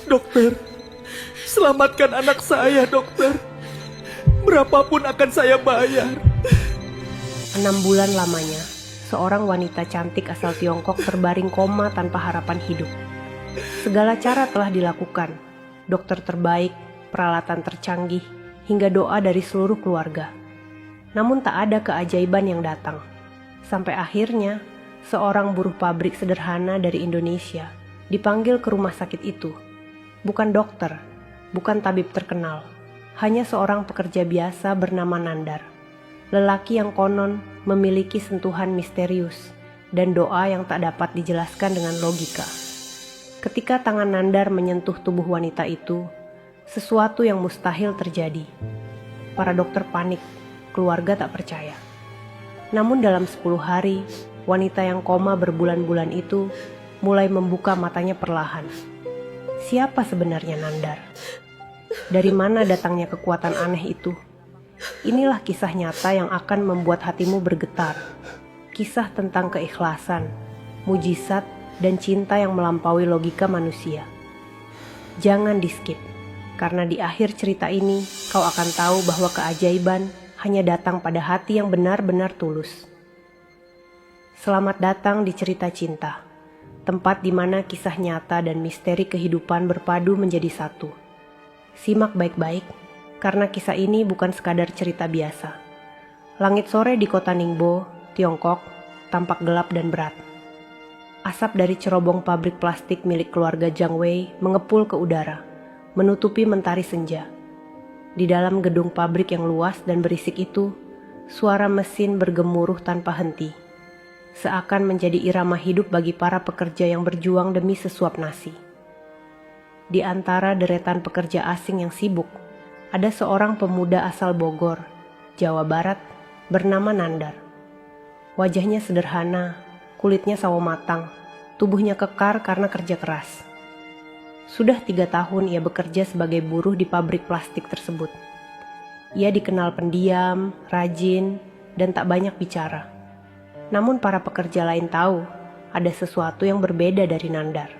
Dokter, selamatkan anak saya, dokter. Berapapun akan saya bayar. 6 bulan lamanya, seorang wanita cantik asal Tiongkok terbaring koma tanpa harapan hidup. Segala cara telah dilakukan, dokter terbaik, peralatan tercanggih, hingga doa dari seluruh keluarga. Namun tak ada keajaiban yang datang. Sampai akhirnya, seorang buruh pabrik sederhana dari Indonesia dipanggil ke rumah sakit itu. Bukan dokter, bukan tabib terkenal, hanya seorang pekerja biasa bernama Nandar. Lelaki yang konon memiliki sentuhan misterius dan doa yang tak dapat dijelaskan dengan logika. Ketika tangan Nandar menyentuh tubuh wanita itu, sesuatu yang mustahil terjadi. Para dokter panik, keluarga tak percaya. Namun dalam 10 hari, wanita yang koma berbulan-bulan itu mulai membuka matanya perlahan. Siapa sebenarnya Nandar? Dari mana datangnya kekuatan aneh itu? Inilah kisah nyata yang akan membuat hatimu bergetar. Kisah tentang keikhlasan, mujizat, dan cinta yang melampaui logika manusia. Jangan di-skip, karena di akhir cerita ini kau akan tahu bahwa keajaiban hanya datang pada hati yang benar-benar tulus. Selamat datang di Cerita Cinta, tempat di mana kisah nyata dan misteri kehidupan berpadu menjadi satu. Simak baik-baik, karena kisah ini bukan sekadar cerita biasa. Langit sore di kota Ningbo, Tiongkok, tampak gelap dan berat. Asap dari cerobong pabrik plastik milik keluarga Jiang Wei mengepul ke udara, menutupi mentari senja. Di dalam gedung pabrik yang luas dan berisik itu, suara mesin bergemuruh tanpa henti, seakan menjadi irama hidup bagi para pekerja yang berjuang demi sesuap nasi. Di antara deretan pekerja asing yang sibuk, ada seorang pemuda asal Bogor, Jawa Barat, bernama Nandar. Wajahnya sederhana, kulitnya sawo matang, tubuhnya kekar karena kerja keras. Sudah 3 tahun ia bekerja sebagai buruh di pabrik plastik tersebut. Ia dikenal pendiam, rajin, dan tak banyak bicara. Namun para pekerja lain tahu ada sesuatu yang berbeda dari Nandar.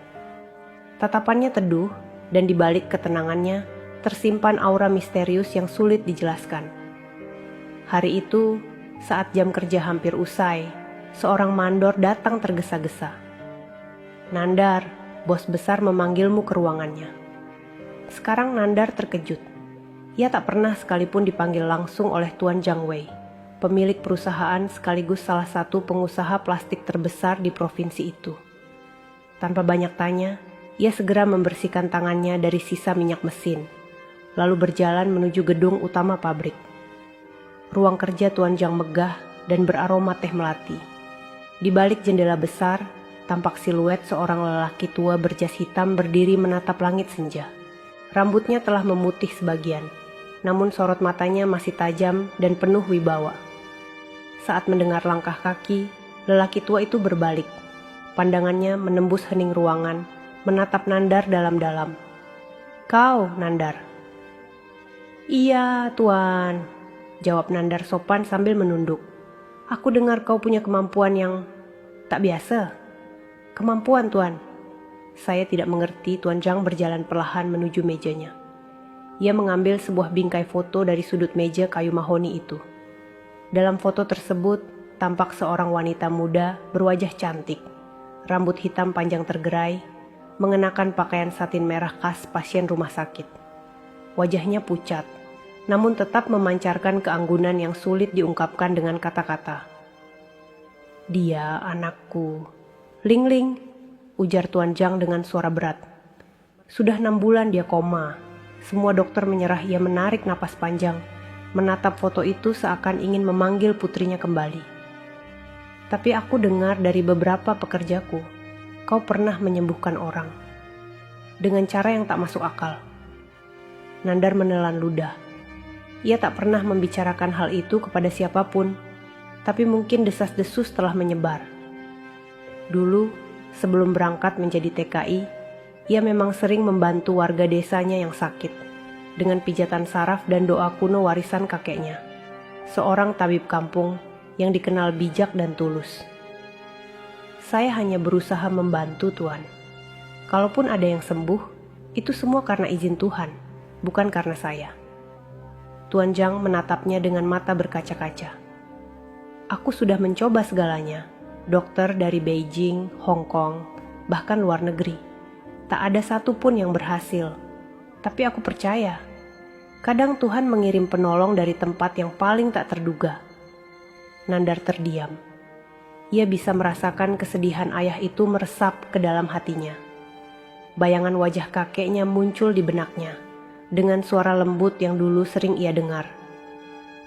Tatapannya teduh, dan di balik ketenangannya tersimpan aura misterius yang sulit dijelaskan. Hari itu, saat jam kerja hampir usai, seorang mandor datang tergesa-gesa. "Nandar, bos besar memanggilmu ke ruangannya." Sekarang Nandar terkejut. Ia tak pernah sekalipun dipanggil langsung oleh Tuan Jiang Wei, pemilik perusahaan sekaligus salah satu pengusaha plastik terbesar di provinsi itu. Tanpa banyak tanya, ia segera membersihkan tangannya dari sisa minyak mesin, lalu berjalan menuju gedung utama pabrik. Ruang kerja Tuan Jiang megah dan beraroma teh melati. Di balik jendela besar, tampak siluet seorang lelaki tua berjas hitam berdiri menatap langit senja. Rambutnya telah memutih sebagian, namun sorot matanya masih tajam dan penuh wibawa. Saat mendengar langkah kaki, lelaki tua itu berbalik. Pandangannya menembus hening ruangan, menatap Nandar dalam-dalam. "Kau, Nandar?" "Iya, Tuan," jawab Nandar sopan sambil menunduk. "Aku dengar kau punya kemampuan yang tak biasa." "Kemampuan, Tuan?" Saya tidak mengerti. Tuan Jiang berjalan perlahan menuju mejanya. Ia mengambil sebuah bingkai foto dari sudut meja kayu mahoni itu. Dalam foto tersebut, tampak seorang wanita muda berwajah cantik, rambut hitam panjang tergerai, mengenakan pakaian satin merah khas pasien rumah sakit. Wajahnya pucat, namun tetap memancarkan keanggunan yang sulit diungkapkan dengan kata-kata. "Dia anakku." "Ling Ling," ujar Tuan Jiang dengan suara berat. "Sudah 6 bulan dia koma." Semua dokter menyerah. Ia menarik napas panjang, menatap foto itu seakan ingin memanggil putrinya kembali. "Tapi aku dengar dari beberapa pekerjaku, kau pernah menyembuhkan orang dengan cara yang tak masuk akal." Nandar menelan ludah. Ia tak pernah membicarakan hal itu kepada siapapun, tapi mungkin desas-desus telah menyebar. Dulu, sebelum berangkat menjadi TKI, ia memang sering membantu warga desanya yang sakit, dengan pijatan saraf dan doa kuno warisan kakeknya, seorang tabib kampung yang dikenal bijak dan tulus. "Saya hanya berusaha membantu, Tuan. Kalaupun ada yang sembuh, Itu semua karena izin Tuhan, bukan karena saya. Tuan Zhang menatapnya dengan mata berkaca-kaca. Aku sudah mencoba segalanya, dokter dari Beijing, Hong Kong, bahkan luar negeri. Tak ada satupun yang berhasil. Tapi aku percaya, kadang Tuhan mengirim penolong dari tempat yang paling tak terduga. Nandar terdiam. Ia bisa merasakan kesedihan ayah itu meresap ke dalam hatinya. Bayangan wajah kakeknya muncul di benaknya, dengan suara lembut yang dulu sering ia dengar.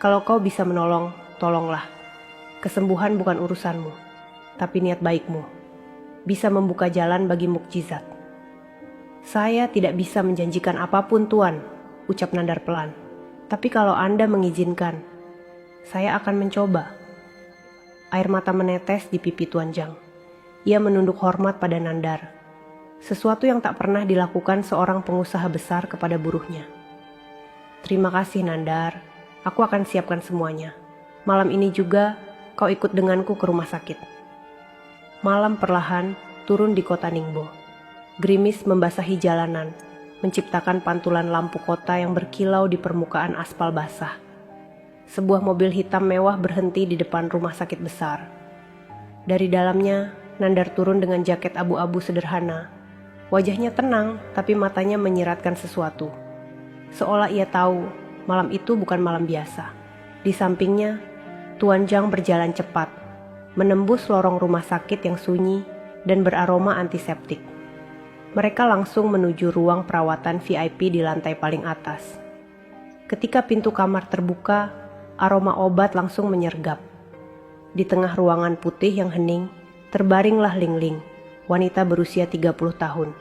Kalau kau bisa menolong, tolonglah. Kesembuhan bukan urusanmu, tapi niat baikmu bisa membuka jalan bagi mukjizat. Saya tidak bisa menjanjikan apapun Tuan, ucap Nandar pelan. Tapi kalau Anda mengizinkan, saya akan mencoba. Air mata menetes di pipi Tuan Zhang. Ia menunduk hormat pada Nandar. Sesuatu yang tak pernah dilakukan seorang pengusaha besar kepada buruhnya. Terima kasih Nandar, aku akan siapkan semuanya. Malam ini juga kau ikut denganku ke rumah sakit. Malam perlahan turun di kota Ningbo. Gerimis membasahi jalanan, menciptakan pantulan lampu kota yang berkilau di permukaan aspal basah. Sebuah mobil hitam mewah berhenti di depan rumah sakit besar. Dari dalamnya, Nandar turun dengan jaket abu-abu sederhana. Wajahnya tenang, tapi matanya menyiratkan sesuatu. Seolah ia tahu, malam itu bukan malam biasa. Di sampingnya, Tuan Zhang berjalan cepat, menembus lorong rumah sakit yang sunyi dan beraroma antiseptik. Mereka langsung menuju ruang perawatan VIP di lantai paling atas. Ketika pintu kamar terbuka, aroma obat langsung menyergap. Di tengah ruangan putih yang hening, terbaringlah Ling Ling, wanita berusia 30 tahun,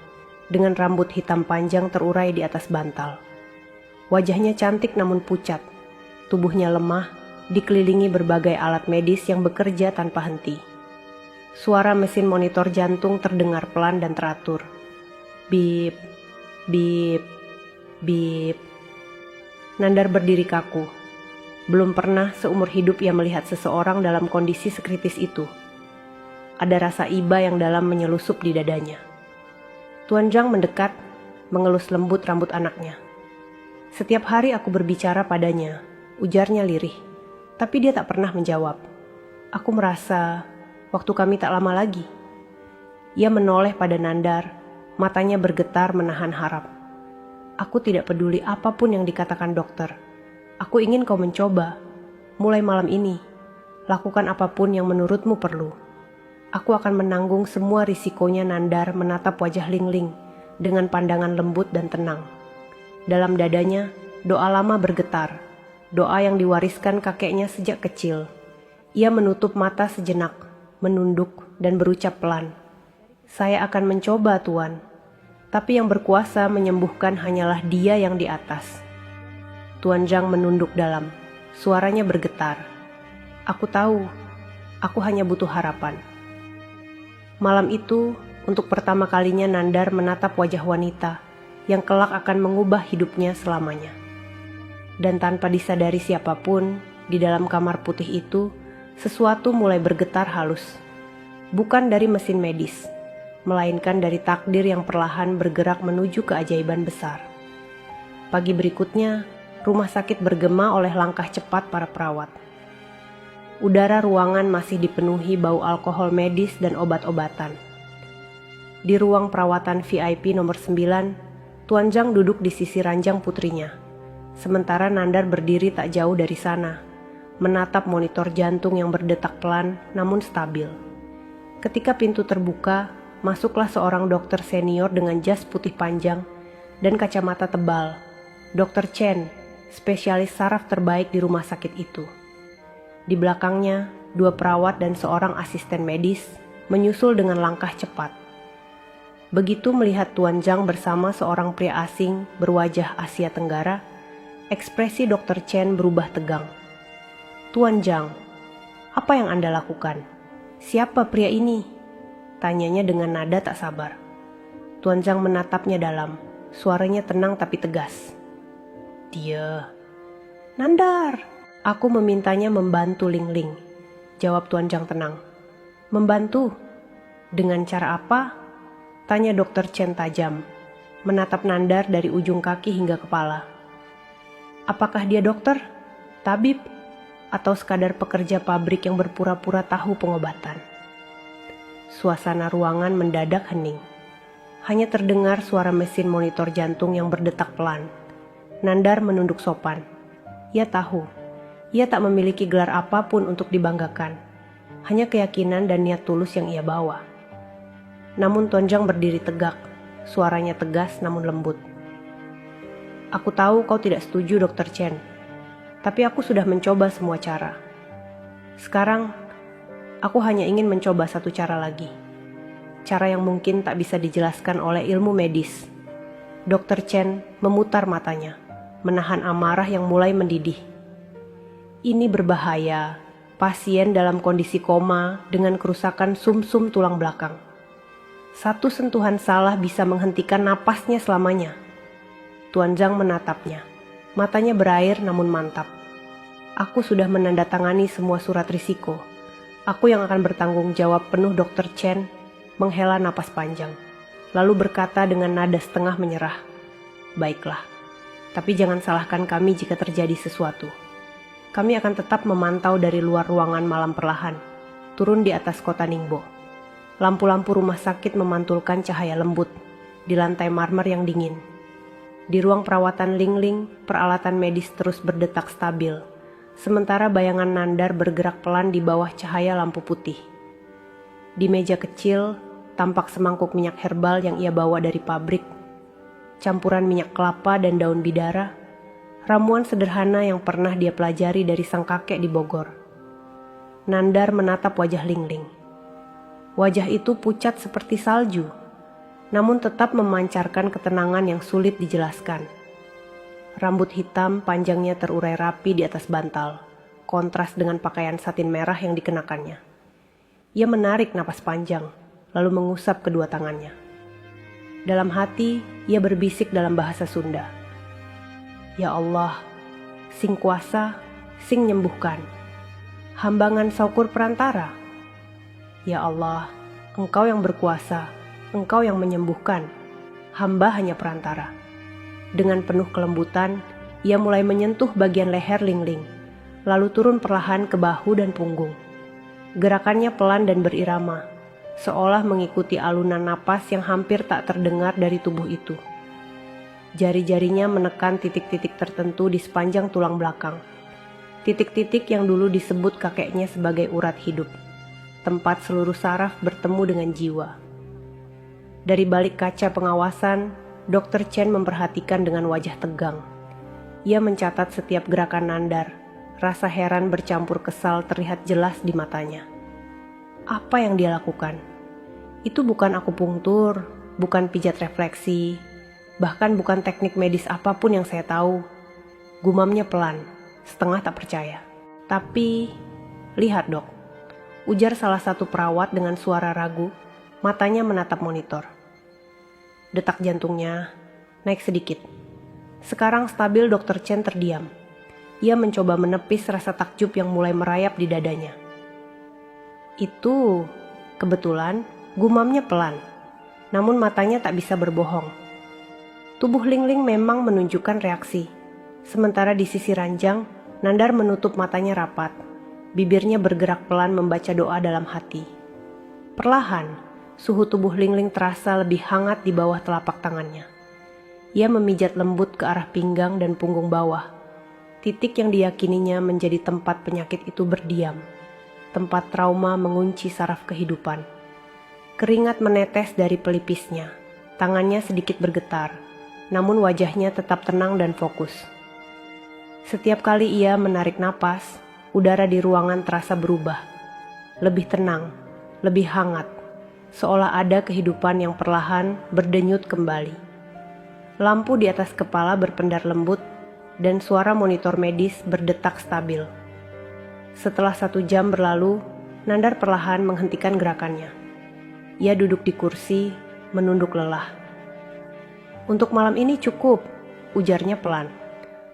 dengan rambut hitam panjang terurai di atas bantal. Wajahnya cantik namun pucat, tubuhnya lemah, dikelilingi berbagai alat medis yang bekerja tanpa henti. Suara mesin monitor jantung terdengar pelan dan teratur. Bip, bip, bip. Nandar berdiri kaku. Belum pernah seumur hidup ia melihat seseorang dalam kondisi sekritis itu. Ada rasa iba yang dalam menyelusup di dadanya. Tuan Zhang mendekat, mengelus lembut rambut anaknya. Setiap hari aku berbicara padanya, ujarnya lirih. Tapi dia tak pernah menjawab. Aku merasa waktu kami tak lama lagi. Ia menoleh pada Nandar, matanya bergetar menahan harap. Aku tidak peduli apapun yang dikatakan dokter. Aku ingin kau mencoba. Mulai malam ini, lakukan apapun yang menurutmu perlu. Aku akan menanggung semua risikonya. Nandar menatap wajah Ling Ling dengan pandangan lembut dan tenang. Dalam dadanya, doa lama bergetar. Doa yang diwariskan kakeknya sejak kecil. Ia menutup mata sejenak, menunduk dan berucap pelan. Saya akan mencoba Tuan. Tapi yang berkuasa menyembuhkan hanyalah Dia yang di atas. Tuan Zhang menunduk dalam. Suaranya bergetar. Aku tahu, aku hanya butuh harapan. Malam itu, untuk pertama kalinya Nandar menatap wajah wanita yang kelak akan mengubah hidupnya selamanya. Dan tanpa disadari siapapun, di dalam kamar putih itu, sesuatu mulai bergetar halus. Bukan dari mesin medis, melainkan dari takdir yang perlahan bergerak menuju keajaiban besar. Pagi berikutnya, rumah sakit bergema oleh langkah cepat para perawat. Udara ruangan masih dipenuhi bau alkohol medis dan obat-obatan. Di ruang perawatan VIP nomor 9, Tuan Zhang duduk di sisi ranjang putrinya. Sementara Nandar berdiri tak jauh dari sana, menatap monitor jantung yang berdetak pelan namun stabil. Ketika pintu terbuka, masuklah seorang dokter senior dengan jas putih panjang dan kacamata tebal. Dr. Chen, spesialis saraf terbaik di rumah sakit itu. Di belakangnya, 2 perawat dan seorang asisten medis menyusul dengan langkah cepat. Begitu melihat Tuan Zhang bersama seorang pria asing berwajah Asia Tenggara, ekspresi Dr. Chen berubah tegang. Tuan Zhang, apa yang Anda lakukan? Siapa pria ini? Tanyanya dengan nada tak sabar. Tuan Zhang menatapnya dalam, suaranya tenang tapi tegas. Dia. Nandar. Aku memintanya membantu Ling Ling, jawab Tuan Zhang tenang. Membantu? Dengan cara apa? Tanya Dr. Chen tajam. menatap Nandar dari ujung kaki hingga kepala. Apakah dia dokter, tabib, atau sekadar pekerja pabrik yang berpura-pura tahu pengobatan? Suasana ruangan mendadak hening. Hanya terdengar suara mesin monitor jantung yang berdetak pelan. Nandar menunduk sopan. Ia tahu, ia tak memiliki gelar apapun untuk dibanggakan. Hanya keyakinan dan niat tulus yang ia bawa. Namun Tonjang berdiri tegak, suaranya tegas namun lembut. Aku tahu kau tidak setuju, Dr. Chen. Tapi aku sudah mencoba semua cara. Sekarang, aku hanya ingin mencoba satu cara lagi. Cara yang mungkin tak bisa dijelaskan oleh ilmu medis. Dr. Chen memutar matanya, menahan amarah yang mulai mendidih. Ini berbahaya, pasien dalam kondisi koma dengan kerusakan sumsum tulang belakang. Satu sentuhan salah bisa menghentikan napasnya selamanya. Tuan Zhang menatapnya, matanya berair namun mantap. Aku sudah menandatangani semua surat risiko. Aku yang akan bertanggung jawab penuh. Dr. Chen menghela napas panjang, lalu berkata dengan nada setengah menyerah, "Baiklah, tapi jangan salahkan kami jika terjadi sesuatu. Kami akan tetap memantau dari luar ruangan malam perlahan, turun di atas kota Ningbo. Lampu-lampu rumah sakit memantulkan cahaya lembut di lantai marmer yang dingin. Di ruang perawatan Lingling, peralatan medis terus berdetak stabil, sementara bayangan Nandar bergerak pelan di bawah cahaya lampu putih. Di meja kecil, tampak semangkuk minyak herbal yang ia bawa dari pabrik, campuran minyak kelapa dan daun bidara, ramuan sederhana yang pernah dia pelajari dari sang kakek di Bogor. Nandar menatap wajah Lingling. Wajah itu pucat seperti salju, namun tetap memancarkan ketenangan yang sulit dijelaskan. Rambut hitam panjangnya terurai rapi di atas bantal, kontras dengan pakaian satin merah yang dikenakannya. Ia menarik napas panjang, lalu mengusap kedua tangannya. Dalam hati, ia berbisik dalam bahasa Sunda. Ya Allah, sing kuasa, sing nyembuhkan. Hambangan saukur perantara. Ya Allah, Engkau yang berkuasa, Engkau yang menyembuhkan. Hamba hanya perantara. Dengan penuh kelembutan, ia mulai menyentuh bagian leher Lingling, lalu turun perlahan ke bahu dan punggung. Gerakannya pelan dan berirama, seolah mengikuti alunan napas yang hampir tak terdengar dari tubuh itu. Jari-jarinya menekan titik-titik tertentu di sepanjang tulang belakang. Titik-titik yang dulu disebut kakeknya sebagai urat hidup, tempat seluruh saraf bertemu dengan jiwa. Dari balik kaca pengawasan, Dr. Chen memperhatikan dengan wajah tegang. Ia mencatat setiap gerakan Nandar. Rasa heran bercampur kesal terlihat jelas di matanya. Apa yang dia lakukan? Itu bukan akupunktur, bukan pijat refleksi, bahkan bukan teknik medis apapun yang saya tahu. Gumamnya pelan, setengah tak percaya. Tapi, lihat dok, ujar salah satu perawat dengan suara ragu, matanya menatap monitor. Detak jantungnya naik sedikit. Sekarang stabil. Dr. Chen terdiam. Ia mencoba menepis rasa takjub yang mulai merayap di dadanya. Itu, kebetulan, gumamnya pelan, namun matanya tak bisa berbohong. Tubuh Lingling memang menunjukkan reaksi. Sementara di sisi ranjang, Nandar menutup matanya rapat. Bibirnya bergerak pelan membaca doa dalam hati. Perlahan, suhu tubuh Lingling terasa lebih hangat di bawah telapak tangannya. Ia memijat lembut ke arah pinggang dan punggung bawah. Titik yang diyakininya menjadi tempat penyakit itu berdiam. Tempat trauma mengunci saraf kehidupan. Keringat menetes dari pelipisnya. Tangannya sedikit bergetar, namun wajahnya tetap tenang dan fokus. Setiap kali ia menarik napas, udara di ruangan terasa berubah. Lebih tenang, lebih hangat, seolah ada kehidupan yang perlahan berdenyut kembali. Lampu di atas kepala berpendar lembut, dan suara monitor medis berdetak stabil. Setelah 1 jam berlalu, Nandar perlahan menghentikan gerakannya. Ia duduk di kursi, menunduk lelah. Untuk malam ini cukup, ujarnya pelan.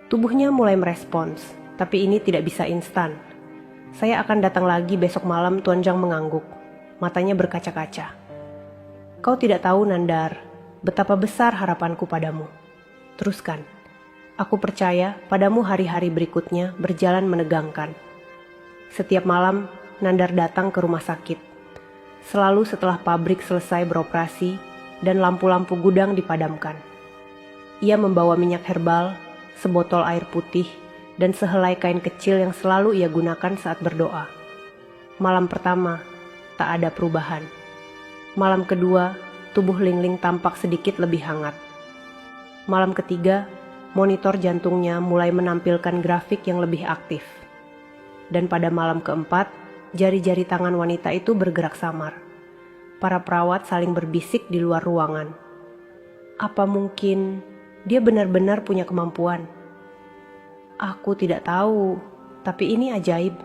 Tubuhnya mulai merespons, tapi ini tidak bisa instan. Saya akan datang lagi besok malam. Tuan Zhang mengangguk, matanya berkaca-kaca. Kau tidak tahu Nandar, Betapa besar harapanku padamu. Teruskan. Aku percaya padamu hari-hari berikutnya berjalan menegangkan. Setiap malam, Nandar datang ke rumah sakit. Selalu setelah pabrik selesai beroperasi dan lampu-lampu gudang dipadamkan. Ia membawa minyak herbal, sebotol air putih, dan sehelai kain kecil yang selalu ia gunakan saat berdoa. Malam pertama, tak ada perubahan. Malam kedua, tubuh Lingling tampak sedikit lebih hangat. Malam ketiga, monitor jantungnya mulai menampilkan grafik yang lebih aktif. Dan pada malam keempat, jari-jari tangan wanita itu bergerak samar. Para perawat saling berbisik di luar ruangan. Apa mungkin dia benar-benar punya kemampuan? Aku tidak tahu, tapi ini ajaib.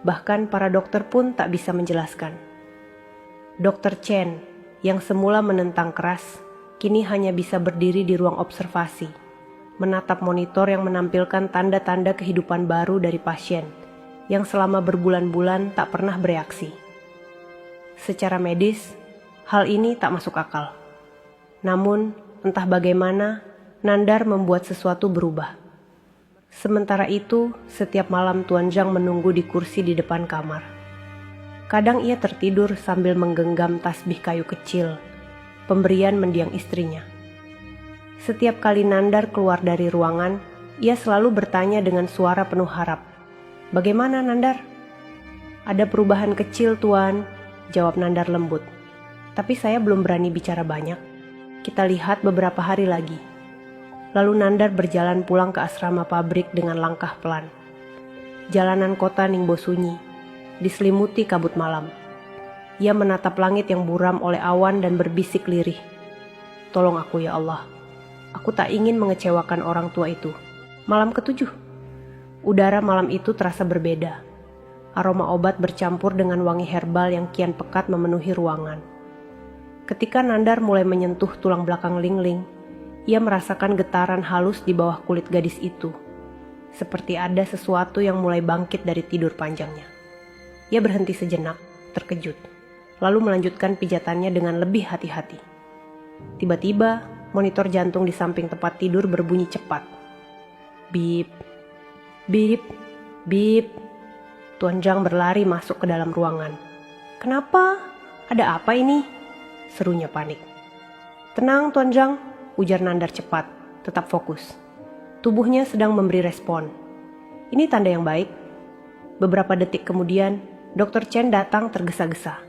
Bahkan para dokter pun tak bisa menjelaskan. Dokter Chen, yang semula menentang keras, kini hanya bisa berdiri di ruang observasi, menatap monitor yang menampilkan tanda-tanda kehidupan baru dari pasien yang selama berbulan-bulan tak pernah bereaksi. Secara medis, hal ini tak masuk akal. Namun, entah bagaimana, Nandar membuat sesuatu berubah. Sementara itu, setiap malam Tuan Zhang menunggu di kursi di depan kamar. Kadang ia tertidur sambil menggenggam tasbih kayu kecil, pemberian mendiang istrinya. Setiap kali Nandar keluar dari ruangan, ia selalu bertanya dengan suara penuh harap. "Bagaimana, Nandar?" "Ada perubahan kecil, Tuan," jawab Nandar lembut. "Tapi saya belum berani bicara banyak. Kita lihat beberapa hari lagi." Lalu Nandar berjalan pulang ke asrama pabrik dengan langkah pelan. Jalanan kota Ningbo sunyi, diselimuti kabut malam. Ia menatap langit yang buram oleh awan dan berbisik lirih. "Tolong aku ya Allah. Aku tak ingin mengecewakan orang tua itu." Malam ketujuh. Udara malam itu terasa berbeda. Aroma obat bercampur dengan wangi herbal yang kian pekat memenuhi ruangan. Ketika Nandar mulai menyentuh tulang belakang Lingling, ia merasakan getaran halus di bawah kulit gadis itu. Seperti ada sesuatu yang mulai bangkit dari tidur panjangnya. Ia berhenti sejenak, terkejut, lalu melanjutkan pijatannya dengan lebih hati-hati. Tiba-tiba, monitor jantung di samping tempat tidur berbunyi cepat. Bip, bip, bip. Tuan Zhang berlari masuk ke dalam ruangan. "Kenapa? Ada apa ini?" serunya panik. "Tenang, Tuan Zhang," ujar Nandar cepat, tetap fokus. Tubuhnya sedang memberi respon. Ini tanda yang baik. Beberapa detik kemudian, Dr. Chen datang tergesa-gesa.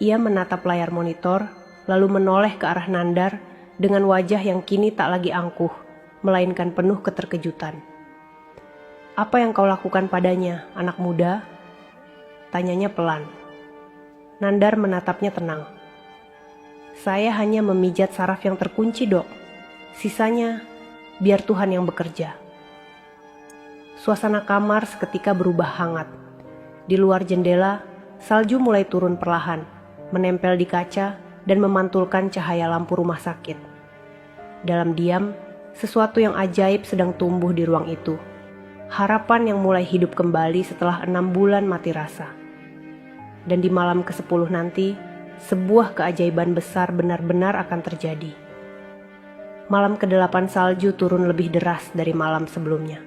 Ia menatap layar monitor, lalu menoleh ke arah Nandar dengan wajah yang kini tak lagi angkuh, melainkan penuh keterkejutan. "Apa yang kau lakukan padanya, anak muda?" tanyanya pelan. Nandar menatapnya tenang. "Saya hanya memijat saraf yang terkunci, Dok. Sisanya, biar Tuhan yang bekerja." Suasana kamar seketika berubah hangat. Di luar jendela, salju mulai turun perlahan, menempel di kaca dan memantulkan cahaya lampu rumah sakit. Dalam diam, sesuatu yang ajaib sedang tumbuh di ruang itu. Harapan yang mulai hidup kembali setelah 6 bulan mati rasa. Dan di malam ke-10 nanti, sebuah keajaiban besar benar-benar akan terjadi. Malam ke-8 salju turun lebih deras dari malam sebelumnya.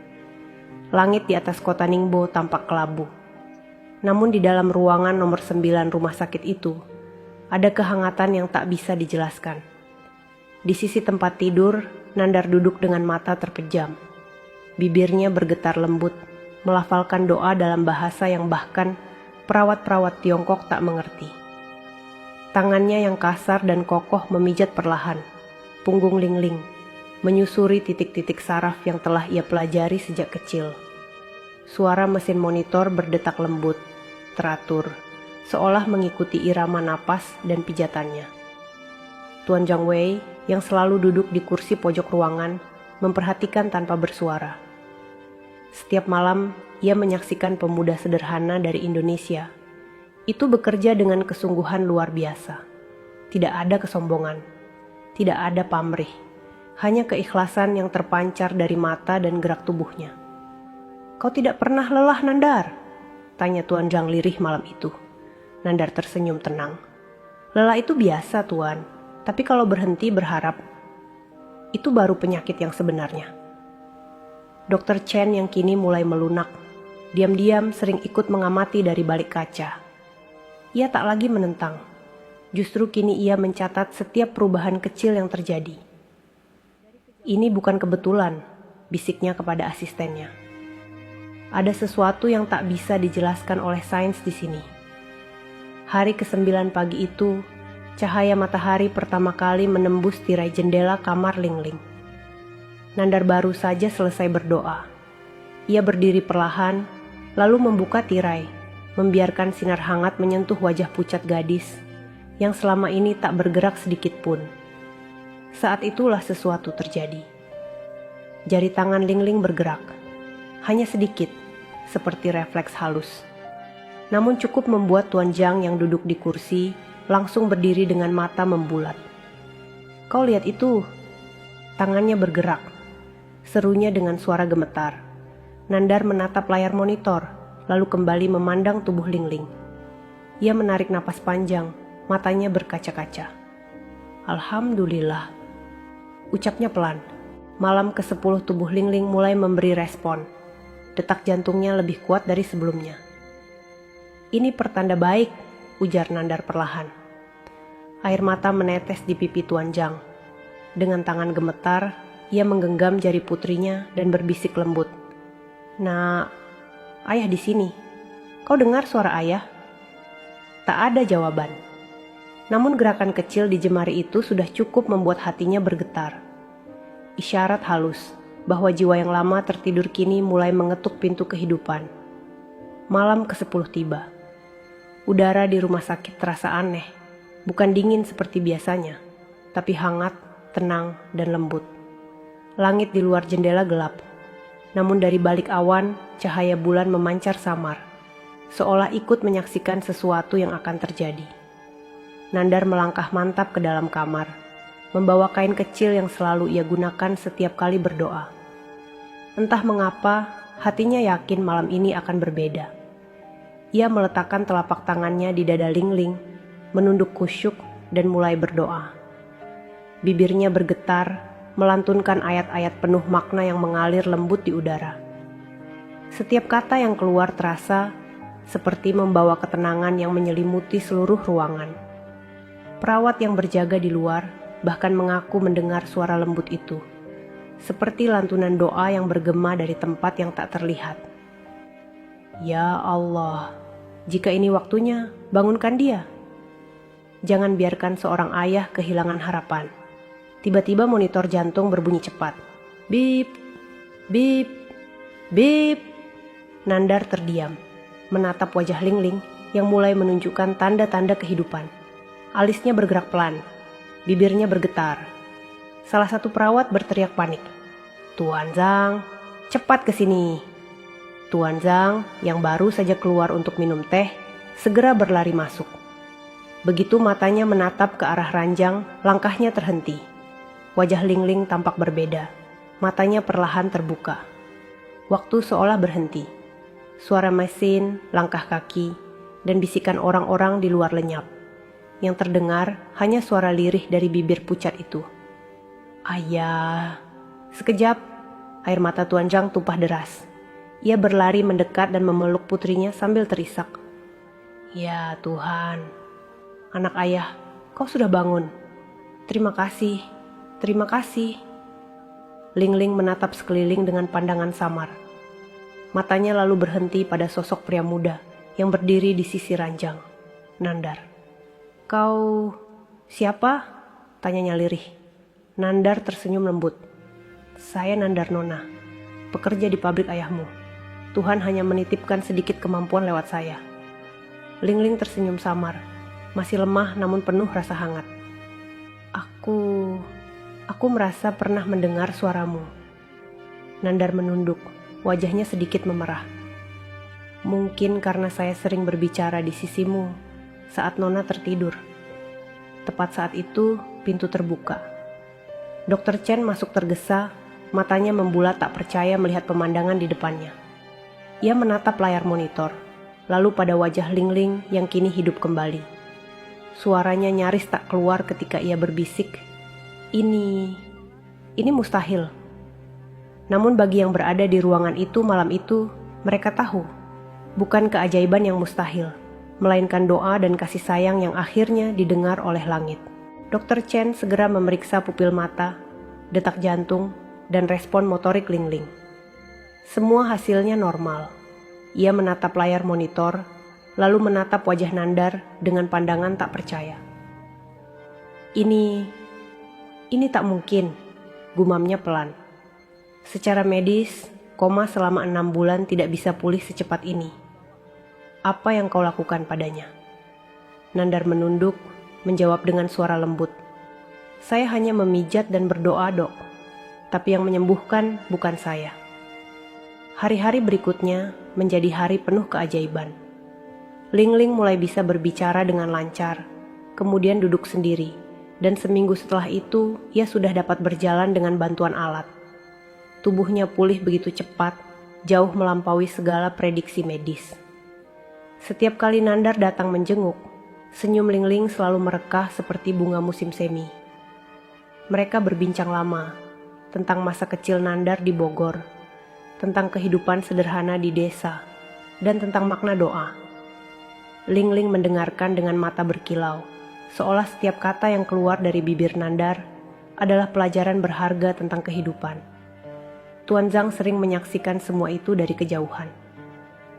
Langit di atas kota Ningbo tampak kelabu. Namun di dalam ruangan nomor 9 rumah sakit itu, ada kehangatan yang tak bisa dijelaskan. Di sisi tempat tidur, Nandar duduk dengan mata terpejam. Bibirnya bergetar lembut, melafalkan doa dalam bahasa yang bahkan perawat-perawat Tiongkok tak mengerti. Tangannya yang kasar dan kokoh memijat perlahan punggung Lingling, menyusuri titik-titik saraf yang telah ia pelajari sejak kecil. Suara mesin monitor berdetak lembut, teratur, seolah mengikuti irama napas dan pijatannya. Tuan Zhang Wei yang selalu duduk di kursi pojok ruangan memperhatikan tanpa bersuara. Setiap malam, ia menyaksikan pemuda sederhana dari Indonesia. Itu bekerja dengan kesungguhan luar biasa. Tidak ada kesombongan, tidak ada pamrih, hanya keikhlasan yang terpancar dari mata dan gerak tubuhnya. "Kau tidak pernah lelah, Nandar?" tanya Tuan Zhang lirih malam itu. Nandar tersenyum tenang. "Lelah itu biasa, Tuan, Tapi kalau berhenti berharap, itu baru penyakit yang sebenarnya. Dr. Chen yang kini mulai melunak, diam-diam sering ikut mengamati dari balik kaca. Ia tak lagi menentang, justru kini ia mencatat setiap perubahan kecil yang terjadi. Ini bukan kebetulan, bisiknya kepada asistennya. Ada sesuatu yang tak bisa dijelaskan oleh sains di sini. Hari ke-9 pagi itu, cahaya matahari pertama kali menembus tirai jendela kamar Lingling. Nandar baru saja selesai berdoa. Ia berdiri perlahan, lalu membuka tirai, membiarkan sinar hangat menyentuh wajah pucat gadis yang selama ini tak bergerak sedikit pun. Saat itulah sesuatu terjadi. Jari tangan Lingling bergerak, hanya sedikit, seperti refleks halus. Namun cukup membuat Tuan Zhang yang duduk di kursi langsung berdiri dengan mata membulat. "Kau lihat itu?" Tangannya bergerak, serunya dengan suara gemetar. Nandar menatap layar monitor, lalu kembali memandang tubuh Lingling. Ia menarik napas panjang, matanya berkaca-kaca. "Alhamdulillah," ucapnya pelan. Malam ke-10 tubuh Lingling mulai memberi respon. Detak jantungnya lebih kuat dari sebelumnya. "Ini pertanda baik," ujar Nandar perlahan. Air mata menetes di pipi Tuan Zhang. Dengan tangan gemetar, ia menggenggam jari putrinya dan berbisik lembut. "Nak, ayah di sini. Kau dengar suara ayah?" Tak ada jawaban. Namun gerakan kecil di jemari itu sudah cukup membuat hatinya bergetar. Isyarat halus bahwa jiwa yang lama tertidur kini mulai mengetuk pintu kehidupan. Malam ke-10 tiba. Udara di rumah sakit terasa aneh, bukan dingin seperti biasanya, tapi hangat, tenang, dan lembut. Langit di luar jendela gelap, namun dari balik awan, cahaya bulan memancar samar, seolah ikut menyaksikan sesuatu yang akan terjadi. Nandar melangkah mantap ke dalam kamar, membawa kain kecil yang selalu ia gunakan setiap kali berdoa. Entah mengapa, hatinya yakin malam ini akan berbeda. Ia meletakkan telapak tangannya di dada Lingling, menunduk khusyuk dan mulai berdoa. Bibirnya bergetar, melantunkan ayat-ayat penuh makna yang mengalir lembut di udara. Setiap kata yang keluar terasa seperti membawa ketenangan yang menyelimuti seluruh ruangan. Perawat yang berjaga di luar bahkan mengaku mendengar suara lembut itu, seperti lantunan doa yang bergema dari tempat yang tak terlihat. "Ya Allah, jika ini waktunya, bangunkan dia. Jangan biarkan seorang ayah kehilangan harapan." Tiba-tiba monitor jantung berbunyi cepat. Bip, bip, bip. Nandar terdiam, menatap wajah Lingling yang mulai menunjukkan tanda-tanda kehidupan. Alisnya bergerak pelan, bibirnya bergetar. Salah satu perawat berteriak panik. "Tuan Zhang, cepat ke sini." Tuan Zhang yang baru saja keluar untuk minum teh, segera berlari masuk. Begitu matanya menatap ke arah ranjang, langkahnya terhenti. Wajah Lingling tampak berbeda, matanya perlahan terbuka. Waktu seolah berhenti. Suara mesin, langkah kaki, dan bisikan orang-orang di luar lenyap. Yang terdengar hanya suara lirih dari bibir pucat itu. "Ayah." Sekejap, air mata Tuan Zhang tumpah deras. Ia berlari mendekat dan memeluk putrinya sambil terisak. "Ya Tuhan, anak ayah, kau sudah bangun. Terima kasih, terima kasih." Lingling menatap sekeliling dengan pandangan samar. Matanya lalu berhenti pada sosok pria muda yang berdiri di sisi ranjang. "Nandar." "Kau siapa?" tanyanya lirih. Nandar tersenyum lembut. "Saya Nandar Nona, pekerja di pabrik ayahmu. Tuhan hanya menitipkan sedikit kemampuan lewat saya." Lingling tersenyum samar, masih lemah namun penuh rasa hangat. Aku merasa pernah mendengar suaramu." Nandar menunduk, wajahnya sedikit memerah. "Mungkin karena saya sering berbicara di sisimu saat Nona tertidur." Tepat saat itu, pintu terbuka. Dr. Chen masuk tergesa, matanya membulat tak percaya melihat pemandangan di depannya. Ia menatap layar monitor, lalu pada wajah Lingling yang kini hidup kembali. Suaranya nyaris tak keluar ketika ia berbisik, Ini mustahil. Namun bagi yang berada di ruangan itu malam itu, mereka tahu, bukan keajaiban yang mustahil, melainkan doa dan kasih sayang yang akhirnya didengar oleh langit. Dr. Chen segera memeriksa pupil mata, detak jantung, dan respon motorik Ling Ling. Semua hasilnya normal. Ia menatap layar monitor, lalu menatap wajah Nandar dengan pandangan tak percaya. Ini tak mungkin, gumamnya pelan. Secara medis, koma selama 6 bulan tidak bisa pulih secepat ini. Apa yang kau lakukan padanya? Nandar menunduk, menjawab dengan suara lembut. Saya hanya memijat dan berdoa, Dok. Tapi yang menyembuhkan bukan saya. Hari-hari berikutnya menjadi hari penuh keajaiban. Ling Ling mulai bisa berbicara dengan lancar, kemudian duduk sendiri, dan seminggu setelah itu ia sudah dapat berjalan dengan bantuan alat. Tubuhnya pulih begitu cepat, jauh melampaui segala prediksi medis. Setiap kali Nandar datang menjenguk, senyum Ling Ling selalu merekah seperti bunga musim semi. Mereka berbincang lama tentang masa kecil Nandar di Bogor, tentang kehidupan sederhana di desa, dan tentang makna doa. Ling Ling mendengarkan dengan mata berkilau, seolah setiap kata yang keluar dari bibir Nandar adalah pelajaran berharga tentang kehidupan. Tuan Zhang sering menyaksikan semua itu dari kejauhan.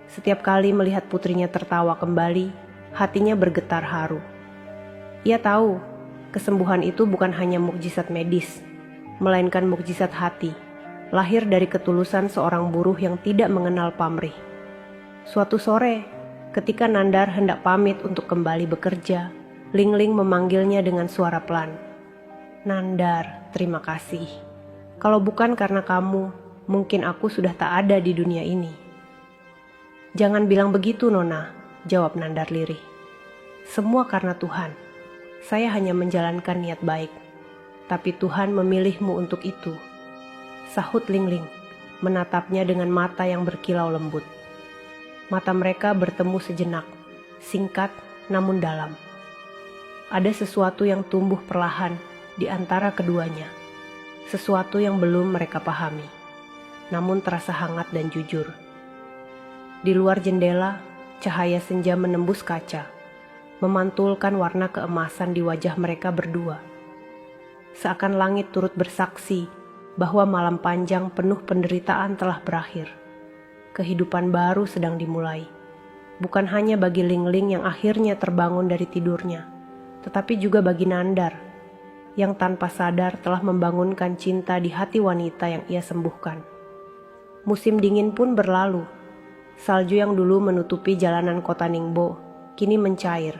Setiap kali melihat putrinya tertawa kembali, hatinya bergetar haru. Ia tahu, kesembuhan itu bukan hanya mukjizat medis, melainkan mukjizat hati, lahir dari ketulusan seorang buruh yang tidak mengenal pamrih. Suatu sore, ketika Nandar hendak pamit untuk kembali bekerja, Ling Ling memanggilnya dengan suara pelan. Nandar, terima kasih. Kalau bukan karena kamu, mungkin aku sudah tak ada di dunia ini. Jangan bilang begitu, Nona, jawab Nandar lirih. Semua karena Tuhan. Saya hanya menjalankan niat baik, tapi Tuhan memilihmu untuk itu. Sahut Ling Ling, menatapnya dengan mata yang berkilau lembut. Mata mereka bertemu sejenak, singkat namun dalam. Ada sesuatu yang tumbuh perlahan di antara keduanya, sesuatu yang belum mereka pahami, namun terasa hangat dan jujur. Di luar jendela, cahaya senja menembus kaca, memantulkan warna keemasan di wajah mereka berdua. Seakan langit turut bersaksi bahwa malam panjang penuh penderitaan telah berakhir. Kehidupan baru sedang dimulai, bukan hanya bagi Ling Ling yang akhirnya terbangun dari tidurnya, tetapi juga bagi Nandar, yang tanpa sadar telah membangunkan cinta di hati wanita yang ia sembuhkan. Musim dingin pun berlalu. Salju yang dulu menutupi jalanan kota Ningbo, kini mencair,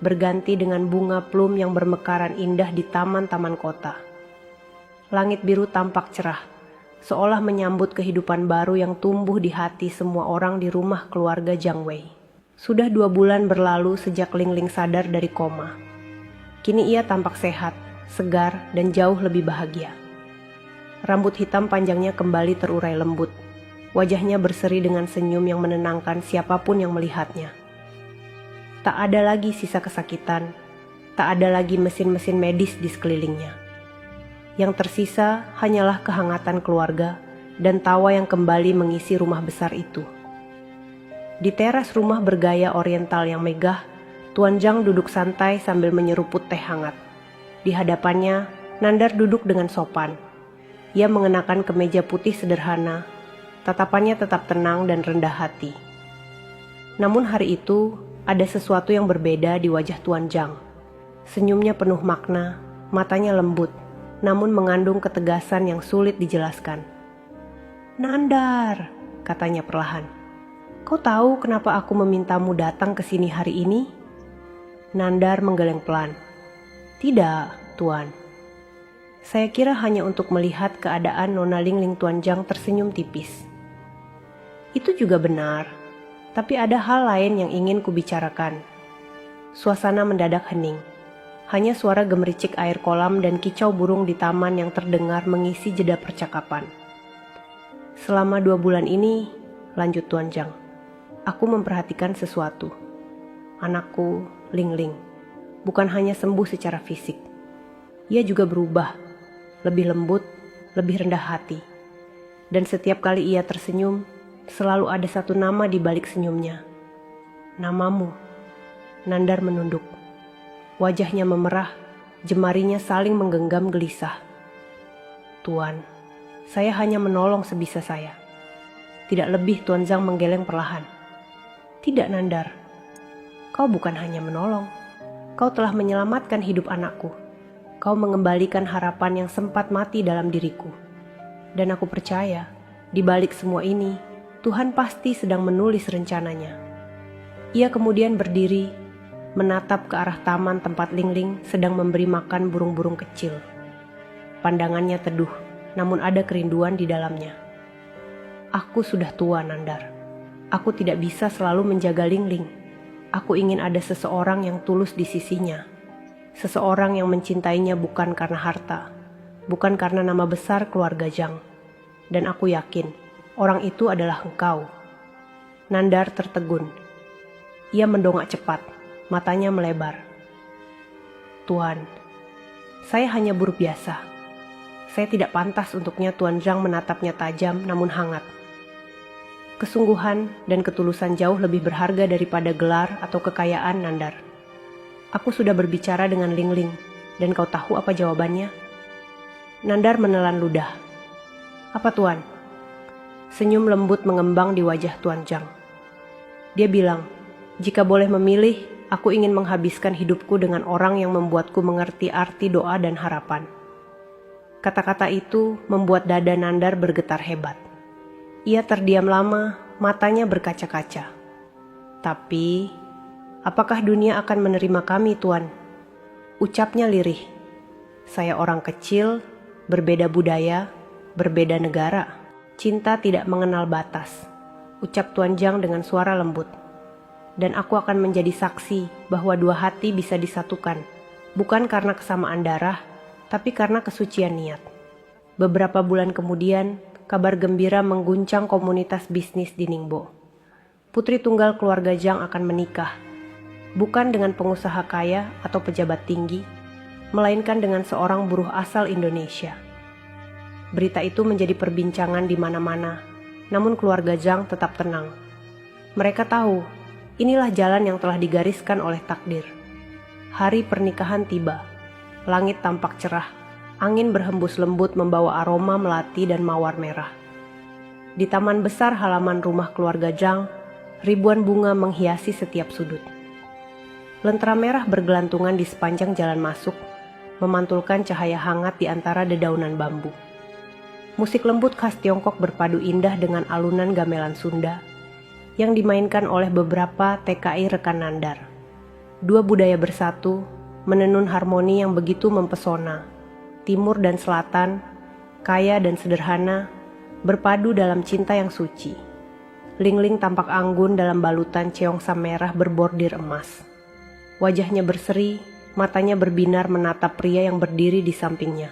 berganti dengan bunga plum yang bermekaran indah di taman-taman kota. Langit biru tampak cerah, seolah menyambut kehidupan baru yang tumbuh di hati semua orang di rumah keluarga Jiang Wei. Sudah 2 bulan berlalu sejak Ling Ling sadar dari koma. Kini ia tampak sehat, segar, dan jauh lebih bahagia. Rambut hitam panjangnya kembali terurai lembut. Wajahnya berseri dengan senyum yang menenangkan siapapun yang melihatnya. Tak ada lagi sisa kesakitan, tak ada lagi mesin-mesin medis di sekelilingnya. Yang tersisa hanyalah kehangatan keluarga dan tawa yang kembali mengisi rumah besar itu. Di teras rumah bergaya oriental yang megah, Tuan Zhang duduk santai sambil menyeruput teh hangat. Di hadapannya, Nandar duduk dengan sopan. Ia mengenakan kemeja putih sederhana, tatapannya tetap tenang dan rendah hati. Namun hari itu, ada sesuatu yang berbeda di wajah Tuan Zhang. Senyumnya penuh makna, matanya lembut, namun mengandung ketegasan yang sulit dijelaskan. Nandar, katanya perlahan. Kau tahu kenapa aku memintamu datang ke sini hari ini? Nandar menggeleng pelan. Tidak, Tuan. Saya kira hanya untuk melihat keadaan Nona Ling Ling Tuan Zhang tersenyum tipis. Itu juga benar, tapi ada hal lain yang ingin kubicarakan. Suasana mendadak hening. Hanya suara gemericik air kolam dan kicau burung di taman yang terdengar mengisi jeda percakapan. Selama 2 bulan ini, lanjut Tuan Zhang, aku memperhatikan sesuatu. Anakku, Ling Ling. bukan hanya sembuh secara fisik. Ia juga berubah, lebih lembut, lebih rendah hati. Dan setiap kali ia tersenyum, selalu ada satu nama di balik senyumnya. Namamu. Nandar menunduk. Wajahnya memerah, jemarinya saling menggenggam gelisah. Tuan, saya hanya menolong sebisa saya. Tidak lebih, Tuan Zhang menggeleng perlahan. Tidak, Nandar. Kau bukan hanya menolong. Kau telah menyelamatkan hidup anakku. Kau mengembalikan harapan yang sempat mati dalam diriku. Dan aku percaya, di balik semua ini, Tuhan pasti sedang menulis rencananya. Ia kemudian berdiri, menatap ke arah taman tempat Lingling sedang memberi makan burung-burung kecil. Pandangannya teduh, namun ada kerinduan di dalamnya. Aku sudah tua, Nandar. Aku tidak bisa selalu menjaga Lingling. Aku ingin ada seseorang yang tulus di sisinya. Seseorang yang mencintainya bukan karena harta, bukan karena nama besar keluarga Zhang. Dan aku yakin, orang itu adalah engkau. Nandar tertegun. Ia mendongak cepat, matanya melebar. Tuan, saya hanya buruh biasa. Saya tidak pantas untuknya Tuan Zhang menatapnya tajam namun hangat. Kesungguhan dan ketulusan jauh lebih berharga daripada gelar atau kekayaan, Nandar. Aku sudah berbicara dengan Lingling, dan kau tahu apa jawabannya? Nandar menelan ludah. Apa, Tuan? Senyum lembut mengembang di wajah Tuan Zhang. Dia bilang, jika boleh memilih, aku ingin menghabiskan hidupku dengan orang yang membuatku mengerti arti doa dan harapan. Kata-kata itu membuat dada Nandar bergetar hebat. Ia terdiam lama, matanya berkaca-kaca. Tapi, apakah dunia akan menerima kami, Tuan? Ucapnya lirih. Saya orang kecil, berbeda budaya, berbeda negara. Cinta tidak mengenal batas. Ucap Tuan Zhang dengan suara lembut. Dan aku akan menjadi saksi bahwa dua hati bisa disatukan, bukan karena kesamaan darah, tapi karena kesucian niat. Beberapa bulan kemudian, kabar gembira mengguncang komunitas bisnis di Ningbo. Putri tunggal keluarga Zhang akan menikah, bukan dengan pengusaha kaya atau pejabat tinggi, melainkan dengan seorang buruh asal Indonesia. Berita itu menjadi perbincangan di mana-mana, namun keluarga Zhang tetap tenang. Mereka tahu, inilah jalan yang telah digariskan oleh takdir. Hari pernikahan tiba, langit tampak cerah. Angin berhembus lembut membawa aroma melati dan mawar merah. Di taman besar halaman rumah keluarga Zhang, ribuan bunga menghiasi setiap sudut. Lentera merah bergelantungan di sepanjang jalan masuk, memantulkan cahaya hangat di antara dedaunan bambu. Musik lembut khas Tiongkok berpadu indah dengan alunan gamelan Sunda yang dimainkan oleh beberapa TKI rekan Nandar. Dua budaya bersatu, menenun harmoni yang begitu mempesona. Timur dan selatan, kaya dan sederhana, berpadu dalam cinta yang suci. Lingling tampak anggun dalam balutan ceongsam merah berbordir emas. Wajahnya berseri, matanya berbinar menatap pria yang berdiri di sampingnya.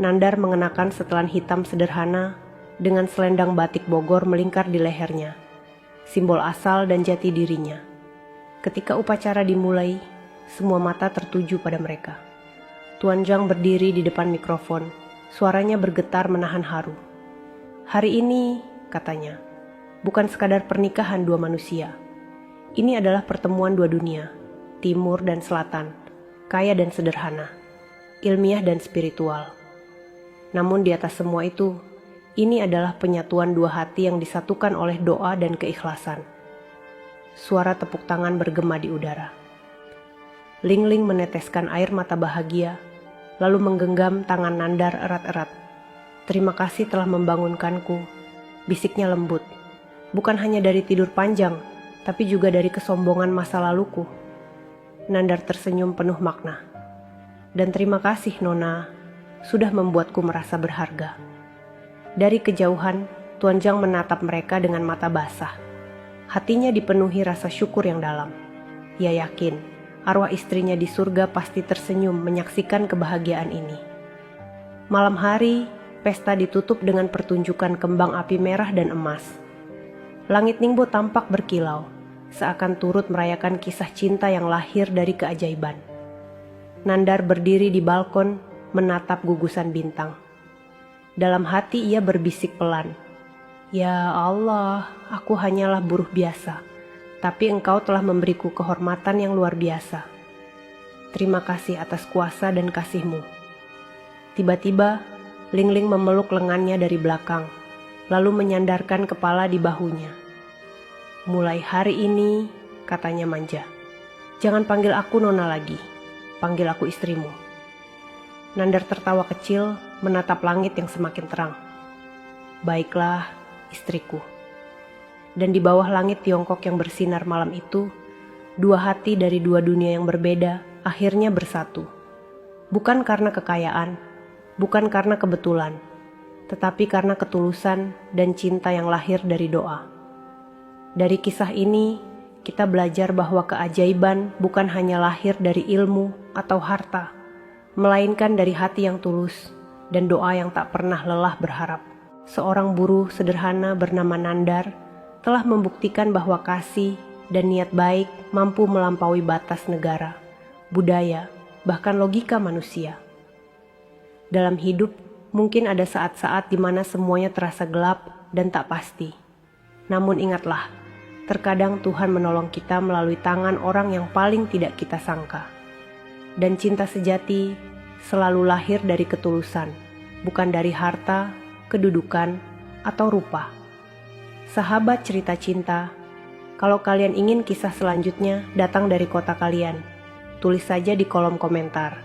Nandar mengenakan setelan hitam sederhana dengan selendang batik Bogor melingkar di lehernya, simbol asal dan jati dirinya. Ketika upacara dimulai, semua mata tertuju pada mereka. Tuan Zhang berdiri di depan mikrofon, suaranya bergetar menahan haru. Hari ini, katanya, bukan sekadar pernikahan dua manusia. Ini adalah pertemuan dua dunia, timur dan selatan, kaya dan sederhana, ilmiah dan spiritual. Namun di atas semua itu, ini adalah penyatuan dua hati yang disatukan oleh doa dan keikhlasan. Suara tepuk tangan bergema di udara. Lingling meneteskan air mata bahagia, lalu menggenggam tangan Nandar erat-erat. Terima kasih telah membangunkanku, bisiknya lembut. Bukan hanya dari tidur panjang, tapi juga dari kesombongan masa laluku. Nandar tersenyum penuh makna. Dan terima kasih Nona, sudah membuatku merasa berharga. Dari kejauhan, Tuan Zhang menatap mereka dengan mata basah. Hatinya dipenuhi rasa syukur yang dalam. Ia yakin, arwah istrinya di surga pasti tersenyum menyaksikan kebahagiaan ini. Malam hari, pesta ditutup dengan pertunjukan kembang api merah dan emas. Langit Ningbo tampak berkilau, seakan turut merayakan kisah cinta yang lahir dari keajaiban. Nandar berdiri di balkon menatap gugusan bintang. Dalam hati ia berbisik pelan, "Ya Allah, aku hanyalah buruh biasa, tapi Engkau telah memberiku kehormatan yang luar biasa. Terima kasih atas kuasa dan kasih-Mu." Tiba-tiba, Lingling memeluk lengannya dari belakang, lalu menyandarkan kepala di bahunya. "Mulai hari ini," katanya manja, "jangan panggil aku Nona lagi, panggil aku istrimu." Nandar tertawa kecil menatap langit yang semakin terang. "Baiklah, istriku." Dan di bawah langit Tiongkok yang bersinar malam itu, dua hati dari dua dunia yang berbeda akhirnya bersatu. Bukan karena kekayaan, bukan karena kebetulan, tetapi karena ketulusan dan cinta yang lahir dari doa. Dari kisah ini, kita belajar bahwa keajaiban bukan hanya lahir dari ilmu atau harta, melainkan dari hati yang tulus dan doa yang tak pernah lelah berharap. Seorang buruh sederhana bernama Nandar telah membuktikan bahwa kasih dan niat baik mampu melampaui batas negara, budaya, bahkan logika manusia. Dalam hidup, mungkin ada saat-saat di mana semuanya terasa gelap dan tak pasti. Namun ingatlah, terkadang Tuhan menolong kita melalui tangan orang yang paling tidak kita sangka. Dan cinta sejati selalu lahir dari ketulusan, bukan dari harta, kedudukan, atau rupa. Sahabat cerita cinta, kalau kalian ingin kisah selanjutnya datang dari kota kalian, tulis saja di kolom komentar.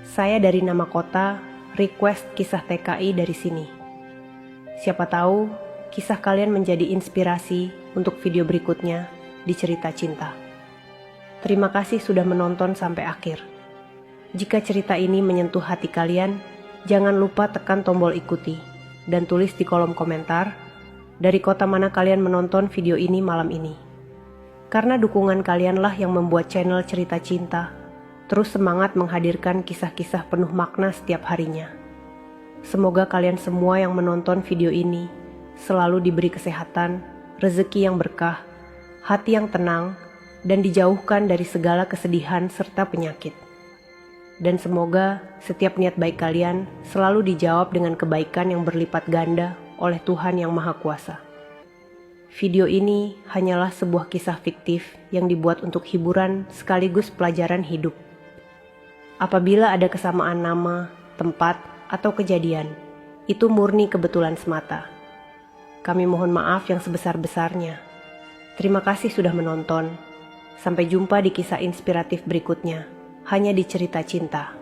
Saya dari nama kota, request kisah TKI dari sini. Siapa tahu kisah kalian menjadi inspirasi untuk video berikutnya di cerita cinta. Terima kasih sudah menonton sampai akhir. Jika cerita ini menyentuh hati kalian, jangan lupa tekan tombol ikuti dan tulis di kolom komentar dari kota mana kalian menonton video ini malam ini. Karena dukungan kalianlah yang membuat channel cerita cinta terus semangat menghadirkan kisah-kisah penuh makna setiap harinya. Semoga kalian semua yang menonton video ini selalu diberi kesehatan, rezeki yang berkah, hati yang tenang, dan dijauhkan dari segala kesedihan serta penyakit. Dan semoga setiap niat baik kalian selalu dijawab dengan kebaikan yang berlipat ganda oleh Tuhan Yang Maha Kuasa. Video ini hanyalah sebuah kisah fiktif yang dibuat untuk hiburan sekaligus pelajaran hidup. Apabila ada kesamaan nama, tempat, atau kejadian, itu murni kebetulan semata. Kami mohon maaf yang sebesar-besarnya. Terima kasih sudah menonton. Sampai jumpa di kisah inspiratif berikutnya, hanya di Cerita Cinta.